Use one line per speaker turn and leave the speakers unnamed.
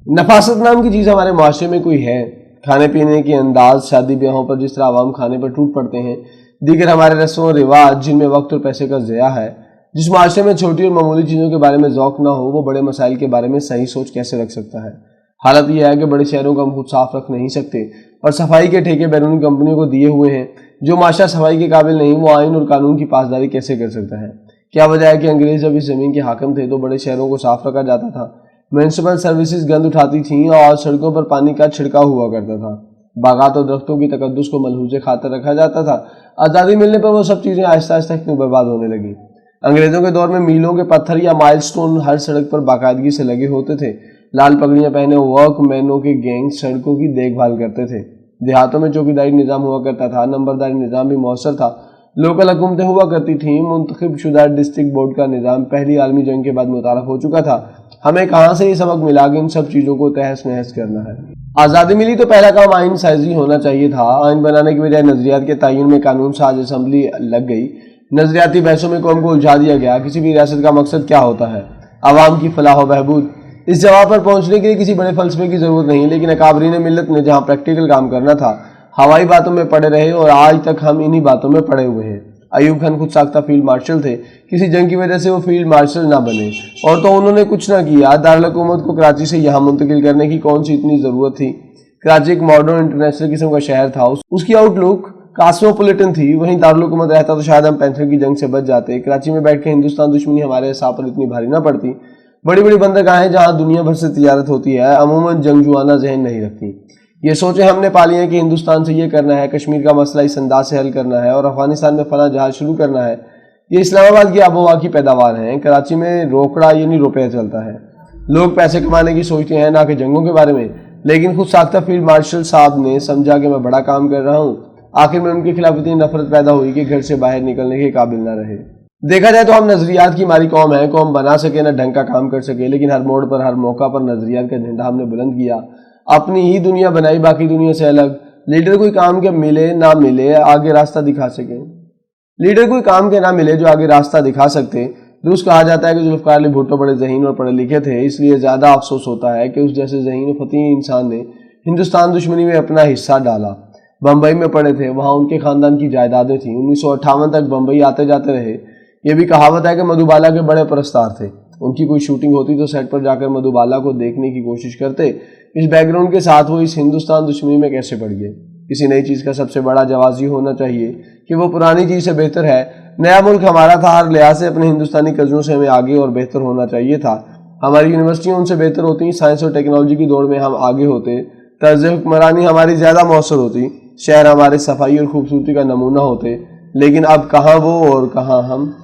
नफासत नाम की चीज़ हमारे माशरे में कोई है? खाने पीने के अंदाज, शादी ब्याहों पर जिस तरह आवाम खाने पर टूट पड़ते हैं, दीगर हमारे रस्म और रिवाज जिनमें वक्त और पैसे का ज़या है। जिस माशरे में छोटी और मामूली चीज़ों के बारे में ज़ौक़ ना हो, वो बड़े मसाइल के बारे में सही सोच कैसे रख सकता है? हालत यह है कि बड़े शहरों को हम खुद साफ रख नहीं सकते और सफाई के ठेके बैरूनी कंपनियों को दिए हुए हैं। जो माशरा सफाई के काबिल नहीं, वो आइन और कानून की पासदारी कैसे कर सकता है? क्या वजह है कि अंग्रेज जब इस ज़मीन के हाकिम थे तो बड़े शहरों को साफ रखा जाता था, म्यूनसिपल सर्विसेज गंद उठाती थीं और सड़कों पर पानी का छिड़काव हुआ करता था, बागात और दरख्तों की तकद्दुस को मलहूज़े खातर रखा जाता था। आज़ादी मिलने पर वो सब चीज़ें आहिस्ता आहिस्ता क्यों बर्बाद होने लगी? अंग्रेज़ों के दौर में मीलों के पत्थर या माइलस्टोन हर सड़क पर बाकायदगी से लगे होते थे। लाल पगड़ियाँ पहने वर्कमैनों के गैंग सड़कों की देखभाल करते थे। देहातों में चौकीदारी निज़ाम हुआ करता था, नंबरदारी निज़ाम भी मौसर था। लोकल हुकूमतें हुआ करती थीं। मुंतखब शुदा डिस्ट्रिक्ट बोर्ड का निज़ाम पहली आलमी जंग के बाद मुतारफ हो चुका था। हमें कहाँ से ये सबक मिला कि इन सब चीज़ों को तहस नहस करना है? आज़ादी मिली तो पहला काम आइन साजी होना चाहिए था। आइन बनाने के बजाय नज़रियात के तयन में कानून साज असम्बली लग गई। नज़रियाती बहसों में कौम को उलझा दिया गया। किसी भी रियासत का मकसद क्या होता है? आवाम की फलाह व बहबूद। इस जवाब पर पहुँचने के लिए किसी बड़े फलसफे की ज़रूरत नहीं, लेकिन अकाबरीन मिल्लत ने जहाँ प्रैक्टिकल काम करना था, हवाई बातों में पड़े रहे और आज तक हम इन्हीं बातों में पड़े हुए हैं। अयूब खान खुद साख्ता फील्ड मार्शल थे। किसी जंग की वजह से वो फील्ड मार्शल ना बने और तो उन्होंने कुछ ना किया। दारुल हुकूमत को कराची से यहाँ मुंतकिल करने की कौन सी इतनी ज़रूरत थी? कराची एक मॉडर्न इंटरनेशनल किस्म का शहर था, उसकी आउटलुक कॉस्मोपॉलिटन थी। वहीं दारुल हुकूमत रहता तो शायद हम पैंथर की जंग से बच जाते। कराची में बैठ के हिंदुस्तान दुश्मनी हमारे हिसाब पर इतनी भारी ना पड़ती। बड़ी बड़ी बंदरगाहें जहाँ दुनिया भर से तिजारत होती है, अमूमन जंगजुआना जहन नहीं रखती। ये सोचें हमने पाली है कि हिंदुस्तान से ये करना है, कश्मीर का मसला इस अंदाज से हल करना है और अफगानिस्तान में फला जहाज शुरू करना है। ये इस्लामाबाद की आबोहवा की पैदावार हैं। कराची में रोकड़ा यानी रुपया चलता है। लोग पैसे कमाने की सोचते हैं, ना कि जंगों के बारे में। लेकिन खुद साख्ता फील्ड मार्शल साहब ने समझा कि मैं बड़ा काम कर रहा हूँ। आखिर में उनके खिलाफ इतनी नफरत पैदा हुई कि घर से बाहर निकलने के काबिल ना रहे। देखा जाए तो हम नजरियात की मारी कौम है। कौम बना सके ना ढंग का काम कर सके, लेकिन हर मोड़ पर हर मौका पर नजरियात का झंडा हमने बुलंद किया। अपनी ही दुनिया बनाई, बाकी दुनिया से अलग। लीडर कोई काम के मिले ना मिले आगे रास्ता दिखा सके। लीडर कोई काम के ना मिले जो आगे रास्ता दिखा सकते। रूस कहा जाता है कि जुल्फ़िकार अली भुट्टो बड़े ज़हीन और पढ़े लिखे थे, इसलिए ज़्यादा अफसोस होता है कि उस जैसे ज़हीन फतीह इंसान ने हिंदुस्तान दुश्मनी में अपना हिस्सा डाला। बम्बई में पढ़े थे, वहाँ उनके ख़ानदान की जायदादें थीं। 1958 तक बम्बई आते जाते रहे। ये भी कहावत है कि मधुबाला के बड़े परस्तार थे। उनकी कोई शूटिंग होती तो सेट पर जाकर मधुबाला को देखने की कोशिश करते। इस बैकग्राउंड के साथ वो इस हिंदुस्तान दुश्मनी में कैसे पड़ गए? किसी नई चीज़ का सबसे बड़ा जवाब ये होना चाहिए कि वो पुरानी चीज़ से बेहतर है। नया मुल्क हमारा था, हर लिहाज से अपने हिंदुस्तानी कज़नों से हमें आगे और बेहतर होना चाहिए था। हमारी यूनिवर्सिटियाँ उनसे बेहतर होती, साइंस और टेक्नोलॉजी की दौड़ में हम आगे होते, तर्ज हुक्मरानी हमारी ज़्यादा मौसर होती, शहर हमारे सफाई और खूबसूरती का नमूना होते। लेकिन अब कहाँ वो और कहाँ हम।